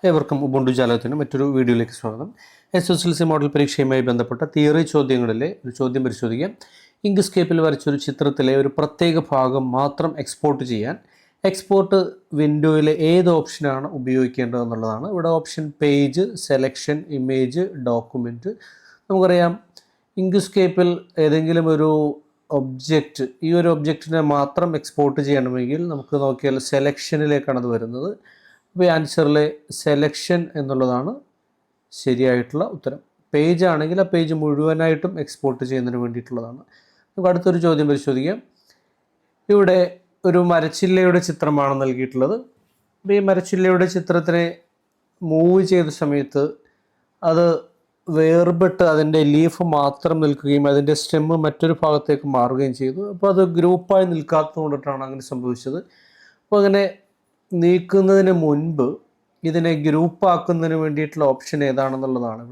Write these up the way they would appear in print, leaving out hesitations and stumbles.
ഏവർക്കും ഉബുണ്ടു ജാലകത്തിന് മറ്റൊരു വീഡിയോയിലേക്ക് സ്വാഗതം. SSLC മോഡൽ പരീക്ഷയുമായി ബന്ധപ്പെട്ട തിയറി ചോദ്യങ്ങളിലെ ഒരു ചോദ്യം പരിശോധിക്കാം. ഇങ്ക്സ്കേപ്പിൽ വരച്ചൊരു ചിത്രത്തിലെ ഒരു പ്രത്യേക ഭാഗം മാത്രം എക്സ്പോർട്ട് ചെയ്യാൻ എക്സ്പോർട്ട് വിൻഡോയിലെ ഏത് ഓപ്ഷനാണ് ഉപയോഗിക്കേണ്ടതെന്നുള്ളതാണ്. ഇവിടെ option page, selection, image, document. നമുക്കറിയാം ഇങ്ക്സ്കേപ്പിൽ ഏതെങ്കിലും ഒരു ഒബ്ജക്റ്റ്, ഈ ഒരു ഒബ്ജക്റ്റിനെ മാത്രം എക്സ്പോർട്ട് ചെയ്യണമെങ്കിൽ നമുക്ക് നോക്കിയാൽ സെലക്ഷനിലേക്കാണ് അത് വരുന്നത്. അപ്പോൾ ആൻസറിലെ സെലക്ഷൻ എന്നുള്ളതാണ് ശരിയായിട്ടുള്ള ഉത്തരം. പേജ് ആണെങ്കിൽ ആ പേജ് മുഴുവനായിട്ടും എക്സ്പോർട്ട് ചെയ്യുന്നതിന് വേണ്ടിയിട്ടുള്ളതാണ്. നമുക്ക് അടുത്തൊരു ചോദ്യം പരിശോധിക്കാം. ഇവിടെ ഒരു മരച്ചില്ലയുടെ ചിത്രമാണ് നൽകിയിട്ടുള്ളത്. അപ്പോൾ ഈ മരച്ചില്ലയുടെ ചിത്രത്തിനെ മൂവ് ചെയ്ത സമയത്ത് അത് വേർപെട്ട് അതിൻ്റെ ലീഫ് മാത്രം നിൽക്കുകയും അതിൻ്റെ സ്റ്റെമ്മ് മറ്റൊരു ഭാഗത്തേക്ക് മാറുകയും ചെയ്തു. അപ്പോൾ അത് ഗ്രൂപ്പായി നിൽക്കാത്തത് കൊണ്ടിട്ടാണ് അങ്ങനെ സംഭവിച്ചത്. അപ്പോൾ അങ്ങനെ നീക്കുന്നതിന് മുൻപ് ഇതിനെ ഗ്രൂപ്പാക്കുന്നതിന് വേണ്ടിയിട്ടുള്ള ഓപ്ഷൻ ഏതാണെന്നുള്ളതാണ്.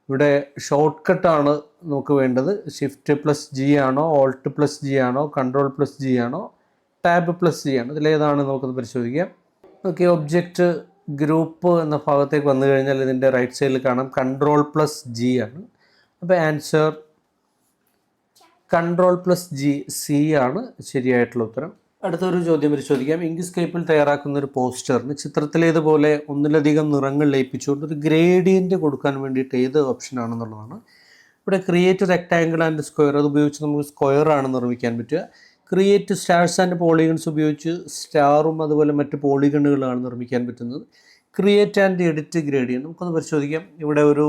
ഇവിടെ ഷോർട്ട് കട്ടാണ് നമുക്ക് വേണ്ടത്. Shift+G ആണോ, Alt+G ആണോ, Ctrl+G ആണോ, Tab+G ആണോ, ഇതിലേതാണ് നമുക്കത് പരിശോധിക്കാം. ഓക്കെ, ഒബ്ജക്റ്റ് ഗ്രൂപ്പ് എന്ന ഭാഗത്തേക്ക് വന്നു കഴിഞ്ഞാൽ ഇതിൻ്റെ റൈറ്റ് സൈഡിൽ കാണാം Ctrl+G ആണ്. അപ്പോൾ ആൻസർ Ctrl+G, C ആണ് ശരിയായിട്ടുള്ള ഉത്തരം. അടുത്തൊരു ചോദ്യം പരിശോധിക്കാം. ഇങ്ക്സ്കേപ്പിൽ തയ്യാറാക്കുന്ന ഒരു പോസ്റ്ററിന് ചിത്രത്തിലേതുപോലെ ഒന്നിലധികം നിറങ്ങൾ ലയിപ്പിച്ചുകൊണ്ട് ഒരു ഗ്രേഡിയൻറ്റ് കൊടുക്കാൻ വേണ്ടിയിട്ട് ഏത് ഓപ്ഷനാണെന്നുള്ളതാണ്. ഇവിടെ ക്രിയേറ്റ് റെക്ടാങ്കിൾ ആൻഡ് സ്ക്വയർ, അത് ഉപയോഗിച്ച് നമുക്ക് സ്ക്വയർ ആണ് നിർമ്മിക്കാൻ പറ്റുക. ക്രിയേറ്റ് സ്റ്റാർസ് ആൻഡ് പോളിഗൺസ് ഉപയോഗിച്ച് സ്റ്റാറും അതുപോലെ മറ്റ് പോളിഗണുകളാണ് നിർമ്മിക്കാൻ പറ്റുന്നത്. ക്രിയേറ്റ് ആൻഡ് എഡിറ്റ് ഗ്രേഡിയൻറ്റ്, നമുക്കൊന്ന് പരിശോധിക്കാം. ഇവിടെ ഒരു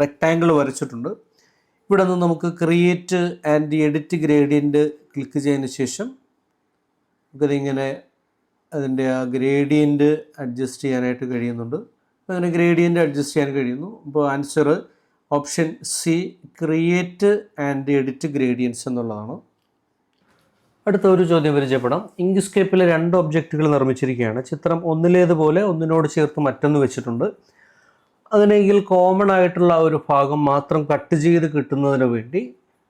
റെക്ടാങ്കിൾ വരച്ചിട്ടുണ്ട്. ഇവിടെ നിന്ന് നമുക്ക് create and edit gradient click ചെയ്തതിന് ശേഷം നമുക്കതിങ്ങനെ അതിൻ്റെ ആ ഗ്രേഡിയൻറ്റ് അഡ്ജസ്റ്റ് ചെയ്യാനായിട്ട് കഴിയുന്നുണ്ട്. അങ്ങനെ ഗ്രേഡിയൻറ്റ് അഡ്ജസ്റ്റ് ചെയ്യാൻ കഴിയുന്നു. അപ്പോൾ answer option C, create and edit gradients എന്നുള്ളതാണ്. അടുത്ത ഒരു ചോദ്യം പരിചയപ്പെടാം. ഇങ്ക്സ്കേപ്പിലെ രണ്ട് ഒബ്ജക്റ്റുകൾ നിർമ്മിച്ചിരിക്കുകയാണ്. ചിത്രം ഒന്നിലേതുപോലെ ഒന്നിനോട് ചേർത്ത് മറ്റൊന്ന് വെച്ചിട്ടുണ്ട്. അതിനെങ്കിൽ കോമൺ ആയിട്ടുള്ള ഒരു ഭാഗം മാത്രം കട്ട് ചെയ്ത് കിട്ടുന്നതിന് വേണ്ടി,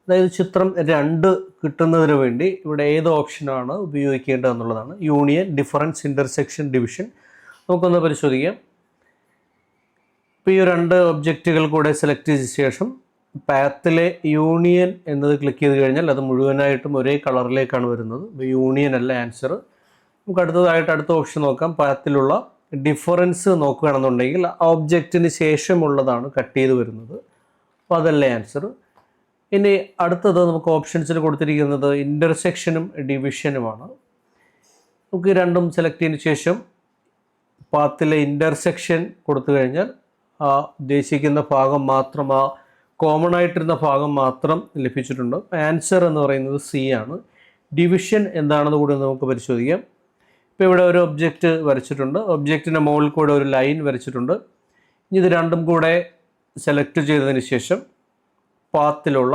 അതായത് ചിത്രം 2 കിട്ടുന്നതിന് വേണ്ടി ഇവിടെ ഏത് ഓപ്ഷനാണ് ഉപയോഗിക്കേണ്ടത് എന്നുള്ളതാണ്. Union, difference, intersection, division. നമുക്കൊന്ന് പരിശോധിക്കാം. ഇപ്പോൾ ഈ 2 ഒബ്ജക്റ്റുകൾ കൂടെ സെലക്ട് ചെയ്ത ശേഷം പാത്തിലെ യൂണിയൻ എന്നത് ക്ലിക്ക് ചെയ്ത് കഴിഞ്ഞാൽ അത് മുഴുവനായിട്ടും ഒരേ കളറിലേക്കാണ് വരുന്നത്. ഇപ്പോൾ യൂണിയൻ അല്ല ആൻസർ. നമുക്ക് അടുത്ത ഓപ്ഷൻ നോക്കാം. പാത്തിലുള്ള ഡിഫറൻസ് നോക്കുകയാണെന്നുണ്ടെങ്കിൽ ആ ഒബ്ജക്റ്റിന് ശേഷമുള്ളതാണ് കട്ട് ചെയ്ത് വരുന്നത്. അപ്പോൾ അതല്ലേ ആൻസർ. ഇനി അടുത്തത് നമുക്ക് ഓപ്ഷൻസിൽ കൊടുത്തിരിക്കുന്നത് ഇൻ്റർസെക്ഷനും ഡിവിഷനുമാണ്. നമുക്ക് രണ്ടും സെലക്ട് ചെയ്തതിന് ശേഷം പാത്തിലെ ഇൻ്റർസെക്ഷൻ കൊടുത്തു കഴിഞ്ഞാൽ ആ ഉദ്ദേശിക്കുന്ന ഭാഗം മാത്രം, ആ കോമൺ ആയിട്ടിരുന്ന ഭാഗം മാത്രം ലഭിച്ചിട്ടുണ്ട്. ആൻസർ എന്ന് പറയുന്നത് സി ആണ്. ഡിവിഷൻ എന്താണെന്ന് കൂടി നമുക്ക് പരിശോധിക്കാം. ഇപ്പോൾ ഇവിടെ ഒരു ഒബ്ജക്റ്റ് വരച്ചിട്ടുണ്ട്. ഒബ്ജക്റ്റിൻ്റെ മുകളിൽ കൂടെ ഒരു ലൈൻ വരച്ചിട്ടുണ്ട്. ഇനി ഇത് രണ്ടും കൂടെ സെലക്ട് ചെയ്തതിന് ശേഷം പാത്തിലുള്ള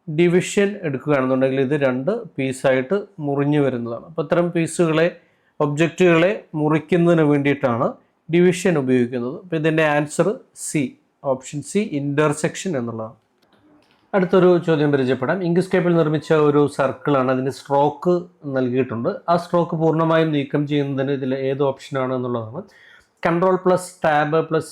ഡിവിഷൻ എടുക്കുകയാണെന്നുണ്ടെങ്കിൽ ഇത് 2 പീസായിട്ട് മുറിഞ്ഞു വരുന്നതാണ്. അപ്പോൾ ഇത്തരം ഒബ്ജക്റ്റുകളെ മുറിക്കുന്നതിന് വേണ്ടിയിട്ടാണ് ഡിവിഷൻ ഉപയോഗിക്കുന്നത്. അപ്പോൾ ഇതിൻ്റെ answer C, option C, intersection എന്നുള്ളതാണ്. അടുത്തൊരു ചോദ്യം പരിചയപ്പെടാം. ഇങ്ക്സ്കേപ്പിൽ നിർമ്മിച്ച ഒരു സർക്കിളാണ്. അതിന് സ്ട്രോക്ക് നൽകിയിട്ടുണ്ട്. ആ സ്ട്രോക്ക് പൂർണ്ണമായും നീക്കം ചെയ്യുന്നതിന് ഇതിൽ ഏത് ഓപ്ഷനാണ് എന്നുള്ളതാണ്. Ctrl+Tab+X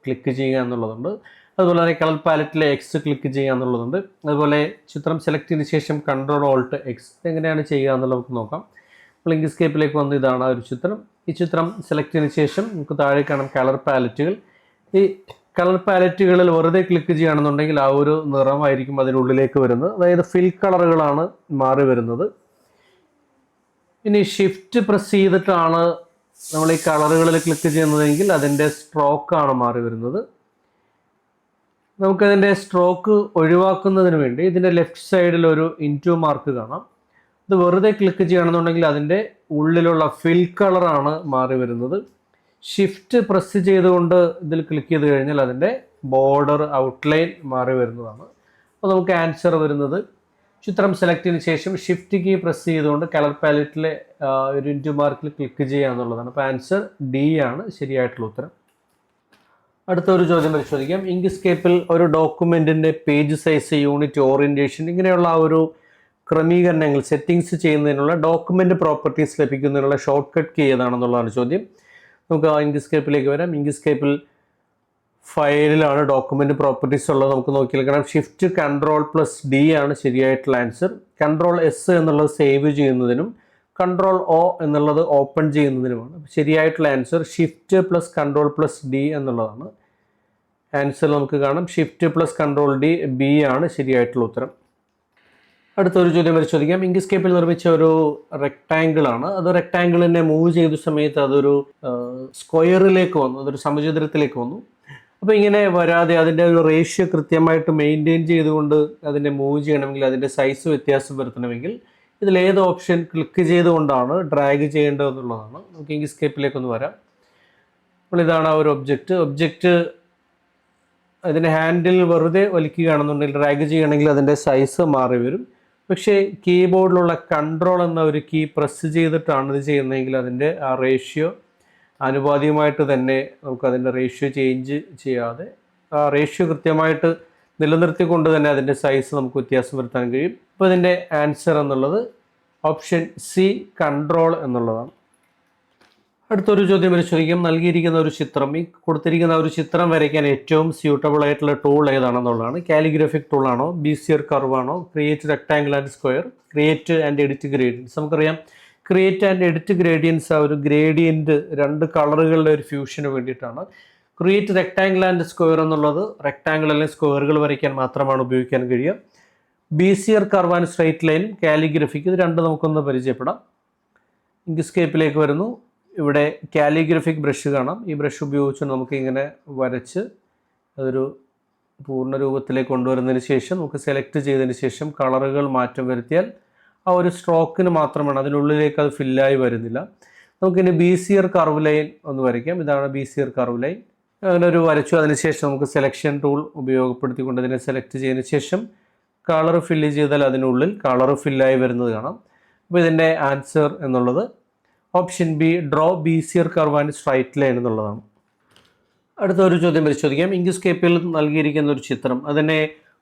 ക്ലിക്ക് ചെയ്യുക എന്നുള്ളതുണ്ട്. അതുപോലെ തന്നെ കളർ പാലറ്റിലെ X ക്ലിക്ക് ചെയ്യുക എന്നുള്ളതുണ്ട്. അതുപോലെ ചിത്രം സെലക്ട് ചെയ്തതിന് ശേഷം Ctrl+Alt+X എങ്ങനെയാണ് ചെയ്യുക എന്നുള്ളത് നമുക്ക് നോക്കാം. അപ്പോൾ ഇങ്ക്സ്കേപ്പിലേക്ക് വന്ന് ഇതാണ് ആ ഒരു ചിത്രം. ഈ ചിത്രം സെലക്ട് ചെയ്തതിന് ശേഷം നമുക്ക് താഴെ കാണാം കളർ പാലറ്റുകൾ. ഈ കളർ പാലറ്റുകളിൽ വെറുതെ ക്ലിക്ക് ചെയ്യുകയാണെന്നുണ്ടെങ്കിൽ ആ ഒരു നിറമായിരിക്കും അതിനുള്ളിലേക്ക് വരുന്നത്. അതായത് ഫിൽ കളറുകളാണ് മാറി വരുന്നത്. ഇനി ഷിഫ്റ്റ് പ്രസ് ചെയ്തിട്ടാണ് നമ്മൾ ഈ കളറുകളിൽ ക്ലിക്ക് ചെയ്യുന്നതെങ്കിൽ അതിൻ്റെ സ്ട്രോക്കാണ് മാറി വരുന്നത്. നമുക്കതിൻ്റെ സ്ട്രോക്ക് ഒഴിവാക്കുന്നതിന് വേണ്ടി ഇതിൻ്റെ ലെഫ്റ്റ് സൈഡിൽ ഒരു ഇൻറ്റു മാർക്ക് കാണാം. ഇത് വെറുതെ ക്ലിക്ക് ചെയ്യുകയാണെന്നുണ്ടെങ്കിൽ അതിൻ്റെ ഉള്ളിലുള്ള ഫിൽ കളറാണ് മാറി വരുന്നത്. ഷിഫ്റ്റ് പ്രസ് ചെയ്തുകൊണ്ട് ഇതിൽ ക്ലിക്ക് ചെയ്ത് കഴിഞ്ഞാൽ അതിൻ്റെ ബോർഡർ ഔട്ട്ലൈൻ മാറി വരുന്നതാണ്. അപ്പോൾ നമുക്ക് ആൻസർ വരുന്നത് ചിത്രം സെലക്ട് ചെയ്തതിന് ശേഷം ഷിഫ്റ്റ് കീ പ്രസ് ചെയ്തുകൊണ്ട് കളർ പാലറ്റിലെ ഒരു ഇൻറ്റു മാർക്കിൽ ക്ലിക്ക് ചെയ്യുക എന്നുള്ളതാണ്. അപ്പോൾ ആൻസർ ഡി ആണ് ശരിയായിട്ടുള്ള ഉത്തരം. അടുത്തൊരു ചോദ്യം പരിശോധിക്കാം. ഇങ്ക്സ്കേപ്പിൽ ഒരു ഡോക്യുമെൻറ്റിൻ്റെ പേജ് സൈസ്, യൂണിറ്റ്, ഓറിയൻറ്റേഷൻ ഇങ്ങനെയുള്ള ആ ഒരു ക്രമീകരണങ്ങൾ സെറ്റിങ്സ് ചെയ്യുന്നതിനുള്ള ഡോക്യുമെൻ്റ് പ്രോപ്പർട്ടീസ് ലഭിക്കുന്നതിനുള്ള ഷോർട്ട് കട്ട് കീ ഏതാണെന്നുള്ളതാണ് ചോദ്യം. നമുക്ക് ഇങ്ക്സ്കേപ്പിലേക്ക് വരാം. ഇങ്ക്സ്കേപ്പിൽ ഫയലിലാണ് ഡോക്യുമെൻ്റ് പ്രോപ്പർട്ടീസ് ഉള്ളത്. നമുക്ക് നോക്കിയെടുക്കണം. ഷിഫ്റ്റ് Ctrl+D ആണ് ശരിയായിട്ടുള്ള ആൻസർ. Ctrl+S എന്നുള്ളത് സേവ് ചെയ്യുന്നതിനും Ctrl+O എന്നുള്ളത് ഓപ്പൺ ചെയ്യുന്നതിനുമാണ്. ശരിയായിട്ടുള്ള ആൻസർ Shift+Ctrl+D എന്നുള്ളതാണ്. ആൻസർ നമുക്ക് കാണാം Shift+Ctrl+D B ആണ് ശരിയായിട്ടുള്ള ഉത്തരം. അടുത്തൊരു ചോദ്യം പരിശോധിക്കാം. ഇങ്ക്സ്കേപ്പിൽ നിർമ്മിച്ച ഒരു റെക്ടാങ്കിൾ ആണ്. അത് റെക്ടാങ്കിളിനെ മൂവ് ചെയ്ത സമയത്ത് അതൊരു സ്ക്വയറിലേക്ക് വന്നു, അതൊരു സമചതുരത്തിലേക്ക് വന്നു. അപ്പോൾ ഇങ്ങനെ വരാതെ അതിൻ്റെ ഒരു റേഷ്യോ കൃത്യമായിട്ട് മെയിൻറ്റെയിൻ ചെയ്തുകൊണ്ട് അതിനെ മൂവ് ചെയ്യണമെങ്കിൽ, അതിൻ്റെ സൈസ് വ്യത്യാസം വരുത്തണമെങ്കിൽ ഇതിലേത് ഓപ്ഷൻ ക്ലിക്ക് ചെയ്തുകൊണ്ടാണ് ഡ്രാഗ് ചെയ്യേണ്ടതെന്നുള്ളതാണ്. നമുക്ക് ഇങ്ക്സ്കേപ്പിലേക്കൊന്ന് വരാം. അപ്പോൾ ഇതാണ് ആ ഒരു ഒബ്ജക്റ്റ് അതിൻ്റെ ഹാൻഡിൽ വെറുതെ വലിക്കുകയാണെന്നുണ്ടെങ്കിൽ, ഡ്രാഗ് ചെയ്യണമെങ്കിൽ അതിൻ്റെ സൈസ് മാറി വരും. പക്ഷേ കീബോർഡിലുള്ള കൺട്രോൾ എന്ന ഒരു കീ പ്രസ് ചെയ്തിട്ടാണ് ഇത് ചെയ്യുന്നതെങ്കിൽ അതിൻ്റെ ആ റേഷ്യോ ആനുപാതികമായിട്ട് തന്നെ നമുക്കതിൻ്റെ റേഷ്യോ ചേഞ്ച് ചെയ്യാതെ ആ റേഷ്യോ കൃത്യമായിട്ട് നിലനിർത്തിക്കൊണ്ട് തന്നെ അതിൻ്റെ സൈസ് നമുക്ക് വ്യത്യാസം വരുത്താൻ കഴിയും. അപ്പോൾ ഇതിൻ്റെ ആൻസർ എന്നുള്ളത് ഓപ്ഷൻ സി കൺട്രോൾ എന്നുള്ളതാണ്. അടുത്തൊരു ചോദ്യം പരിശോധിക്കാം. നൽകിയിരിക്കുന്ന ഒരു ചിത്രം, ഈ കൊടുത്തിരിക്കുന്ന ഒരു ചിത്രം വരയ്ക്കാൻ ഏറ്റവും സ്യൂട്ടബിൾ ആയിട്ടുള്ള ടൂൾ ഏതാണെന്നുള്ളതാണ്. കാലിഗ്രാഫിക് ടൂളാണോ, ബീസിയർ കർവ് ആണോ, create rectangle and square, create and edit gradients. നമുക്കറിയാം ക്രിയേറ്റ് ആൻഡ് എഡിറ്റ് ഗ്രേഡിയൻസ് ആ ഒരു ഗ്രേഡിയൻറ്റ് രണ്ട് കളറുകളുടെ ഒരു ഫ്യൂഷന് വേണ്ടിയിട്ടാണ്. ക്രിയേറ്റ് റെക്ടാങ്കിൾ ആൻഡ് സ്ക്വയർ എന്നുള്ളത് റെക്ടാങ്കിൾ അല്ലെങ്കിൽ സ്ക്വയറുകൾ വരയ്ക്കാൻ മാത്രമാണ് ഉപയോഗിക്കാൻ കഴിയുക. ബീസിയർ കർവ് ആൻഡ് സ്ട്രൈറ്റ് ലൈനും കാലിഗ്രഫിക്ക്, ഇത് രണ്ട് നമുക്കൊന്ന് പരിചയപ്പെടാം. ഇങ്ക്സ്കേപ്പിലേക്ക് വരുന്നു. ഇവിടെ കാലിഗ്രഫിക് ബ്രഷ് കാണാം. ഈ ബ്രഷ് ഉപയോഗിച്ച് നമുക്ക് ഇങ്ങനെ വരച്ച് അതൊരു പൂർണ്ണ രൂപത്തിലേക്ക് കൊണ്ടുവരുന്നതിന് ശേഷം നമുക്ക് സെലക്ട് ചെയ്തതിന് ശേഷം കളറുകൾ മാറ്റം വരുത്തിയാൽ ആ ഒരു സ്ട്രോക്കിന് മാത്രമാണ്, അതിനുള്ളിലേക്ക് അത് ഫില്ലായി വരുന്നില്ല. നമുക്കിനി ബീസിയർ കർവ് ലൈൻ ഒന്ന് വരയ്ക്കാം. ഇതാണ് ബീസിയർ കർവ് ലൈൻ. അങ്ങനെ ഒരു വരച്ചു. അതിനുശേഷം നമുക്ക് സെലക്ഷൻ ടൂൾ ഉപയോഗപ്പെടുത്തിക്കൊണ്ട് ഇതിനെ സെലക്ട് ചെയ്തതിന് ശേഷം കളർ ഫില്ല് ചെയ്താൽ അതിനുള്ളിൽ കളർ ഫില്ലായി വരുന്നത് കാണാം. അപ്പോൾ ഇതിൻ്റെ ആൻസർ എന്നുള്ളത് option B draw Bezier curve and straight line എന്നുള്ളതാണ്. അടുത്തൊരു ചോദ്യം പരിശോധിക്കാം. ഇങ്ക്സ്കേപ്പിൽ നൽകിയിരിക്കുന്ന ഒരു ചിത്രം, അതിനെ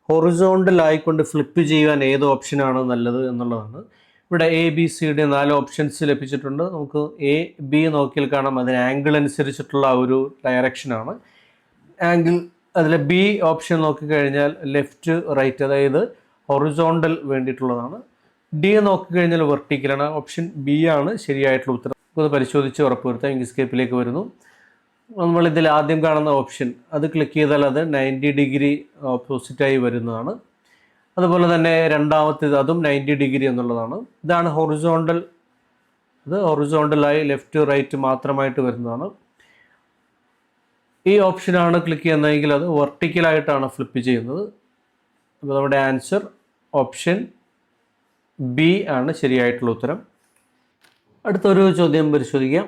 ഹൊറിസോണ്ടലായിക്കൊണ്ട് ഫ്ലിപ്പ് ചെയ്യുവാൻ ഏത് ഓപ്ഷനാണ് നല്ലത് എന്നുള്ളതാണ്. ഇവിടെ ABCD 4 ഓപ്ഷൻസ് ലഭിച്ചിട്ടുണ്ട്. നമുക്ക് AB നോക്കിയാൽ കാണാം, അതിന് ആംഗിൾ അനുസരിച്ചിട്ടുള്ള ഒരു ഡയറക്ഷനാണ്. ആംഗിൾ അതിൽ B ഓപ്ഷൻ നോക്കിക്കഴിഞ്ഞാൽ ലെഫ്റ്റ് റൈറ്റ്, അതായത് ഹൊറിസോണ്ടൽ വേണ്ടിയിട്ടുള്ളതാണ്. D നോക്കിക്കഴിഞ്ഞാൽ വെർട്ടിക്കലാണ്. ഓപ്ഷൻ B ആണ് ശരിയായിട്ടുള്ള ഉത്തരം. അത് പരിശോധിച്ച് ഉറപ്പുവരുത്താം. ഇങ്ക്സ്കേപ്പിലേക്ക് വരുന്നു. നമ്മളിതിൽ ആദ്യം കാണുന്ന ഓപ്ഷൻ അത് ക്ലിക്ക് ചെയ്താൽ അത് 90 ഡിഗ്രി ഓപ്പോസിറ്റായി വരുന്നതാണ്. അതുപോലെ തന്നെ രണ്ടാമത്തേത് അതും 90 ഡിഗ്രി എന്നുള്ളതാണ്. ഇതാണ് ഹൊറിസോണ്ടൽ, അത് ഹൊറിസോണ്ടലായി ലെഫ്റ്റ് റൈറ്റ് മാത്രമായിട്ട് വരുന്നതാണ്. ഈ ഓപ്ഷനാണ് ക്ലിക്ക് ചെയ്യുന്നതെങ്കിൽ അത് വെർട്ടിക്കലായിട്ടാണ് ഫ്ലിപ്പ് ചെയ്യുന്നത്. അപ്പോൾ നമ്മുടെ ആൻസർ ഓപ്ഷൻ ബി ആണ് ശരിയായിട്ടുള്ള ഉത്തരം. അടുത്തൊരു ചോദ്യം പരിശോധിക്കാം.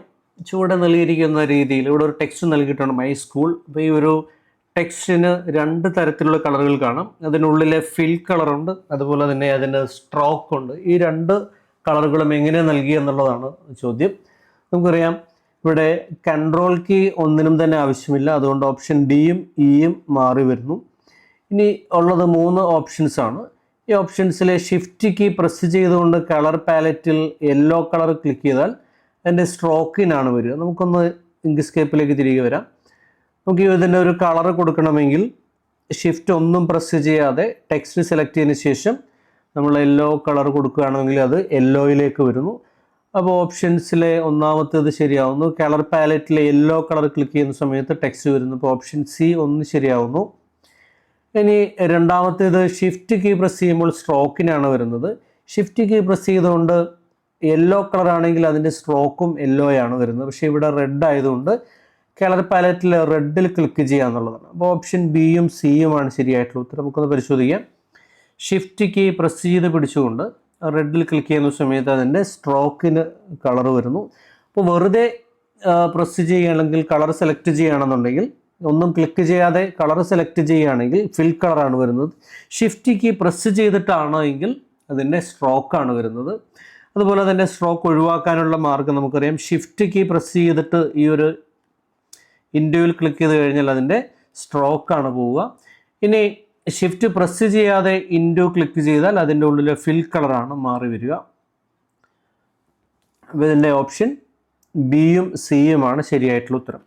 ചുവടെ നൽകിയിരിക്കുന്ന രീതിയിൽ ഇവിടെ ഒരു ടെക്സ്റ്റ് നൽകിയിട്ടുണ്ട്, മൈ സ്കൂൾ. അപ്പോൾ ഈ ഒരു ടെക്സ്റ്റിന് രണ്ട് തരത്തിലുള്ള കളറുകൾ കാണാം. അതിനുള്ളിലെ ഫിൽ കളറുണ്ട്, അതുപോലെ തന്നെ അതിൻ്റെ സ്ട്രോക്ക് ഉണ്ട്. ഈ രണ്ട് കളറുകളും എങ്ങനെ നൽകി എന്നുള്ളതാണ് ചോദ്യം. നമുക്കറിയാം ഇവിടെ കൺട്രോൾ കീ ഒന്നിനും തന്നെ ആവശ്യമില്ല, അതുകൊണ്ട് ഓപ്ഷൻ ഡിയും ഇയും മാറി വരുന്നു. ഇനി ഉള്ളത് 3 ഓപ്ഷൻസാണ്. ഈ ഓപ്ഷൻസിലെ ഷിഫ്റ്റ് കീ പ്രസ് ചെയ്തുകൊണ്ട് കളർ പാലറ്റിൽ യെല്ലോ കളർ ക്ലിക്ക് ചെയ്താൽ അതിൻ്റെ സ്ട്രോക്കിനാണ് വരിക. നമുക്കൊന്ന് ഇങ്ക്സ്കേപ്പിലേക്ക് തിരികെ വരാം. നമുക്ക് ഇതിൻ്റെ ഒരു കളർ കൊടുക്കണമെങ്കിൽ ഷിഫ്റ്റ് ഒന്നും പ്രസ് ചെയ്യാതെ ടെക്സ്റ്റ് സെലക്ട് ചെയ്തതിന് ശേഷം നമ്മൾ യെല്ലോ കളർ കൊടുക്കുകയാണെങ്കിൽ അത് യെല്ലോയിലേക്ക് വരുന്നു. അപ്പോൾ ഓപ്ഷൻസിലെ ഒന്നാമത്തേത് ശരിയാവുന്നു. കളർ പാലറ്റിൽ യെല്ലോ കളർ ക്ലിക്ക് ചെയ്യുന്ന സമയത്ത് ടെക്സ്റ്റ് വരുന്നു. അപ്പോൾ ഓപ്ഷൻ സി ഒന്ന് ശരിയാവുന്നു. ഇനി രണ്ടാമത്തേത് ഷിഫ്റ്റ് കീ പ്രസ് ചെയ്യുമ്പോൾ സ്ട്രോക്കിനാണ് വരുന്നത്. ഷിഫ്റ്റ് കീ പ്രസ് ചെയ്തുകൊണ്ട് യെല്ലോ കളർ ആണെങ്കിൽ അതിൻ്റെ സ്ട്രോക്കും യെല്ലോയാണ് വരുന്നത്. പക്ഷേ ഇവിടെ റെഡ് ആയതുകൊണ്ട് കളർ പാലറ്റിൽ റെഡിൽ ക്ലിക്ക് ചെയ്യുക എന്നുള്ളതാണ്. അപ്പോൾ ഓപ്ഷൻ ബിയും സിയുമാണ് ശരിയായിട്ടുള്ള ഉത്തരം. നമുക്കൊന്ന് പരിശോധിക്കാം. ഷിഫ്റ്റ് കീ പ്രസ് ചെയ്ത് പിടിച്ചുകൊണ്ട് റെഡിൽ ക്ലിക്ക് ചെയ്യുന്ന സമയത്ത് അതിൻ്റെ സ്ട്രോക്കിന് കളർ വരുന്നു. അപ്പോൾ വെറുതെ പ്രസ് ചെയ്യുകയാണെങ്കിൽ കളർ സെലക്ട് ചെയ്യുകയാണെന്നുണ്ടെങ്കിൽ, ഒന്നും ക്ലിക്ക് ചെയ്യാതെ കളർ സെലക്ട് ചെയ്യുകയാണെങ്കിൽ ഫിൽ കളറാണ് വരുന്നത്. ഷിഫ്റ്റ് കീ പ്രസ് ചെയ്തിട്ടാണ് എങ്കിൽ അതിൻ്റെ സ്ട്രോക്കാണ് വരുന്നത്. അതുപോലെ തന്നെ സ്ട്രോക്ക് ഒഴിവാക്കാനുള്ള മാർഗ്ഗം നമുക്കറിയാം. ഷിഫ്റ്റ് കീ പ്രസ് ചെയ്തിട്ട് ഈ ഒരു ഇൻഡുവിൽ ക്ലിക്ക് ചെയ്ത് കഴിഞ്ഞാൽ അതിൻ്റെ സ്ട്രോക്കാണ് പോവുക. ഇനി ഷിഫ്റ്റ് പ്രസ് ചെയ്യാതെ ഇൻറ്റു ക്ലിക്ക് ചെയ്താൽ അതിൻ്റെ ഉള്ളിലെ ഫിൽ കളറാണ് മാറി വരിക. അപ്പോൾ ഇതിൻ്റെ ഓപ്ഷൻ ബിയും സിയുമാണ് ശരിയായിട്ടുള്ള ഉത്തരം.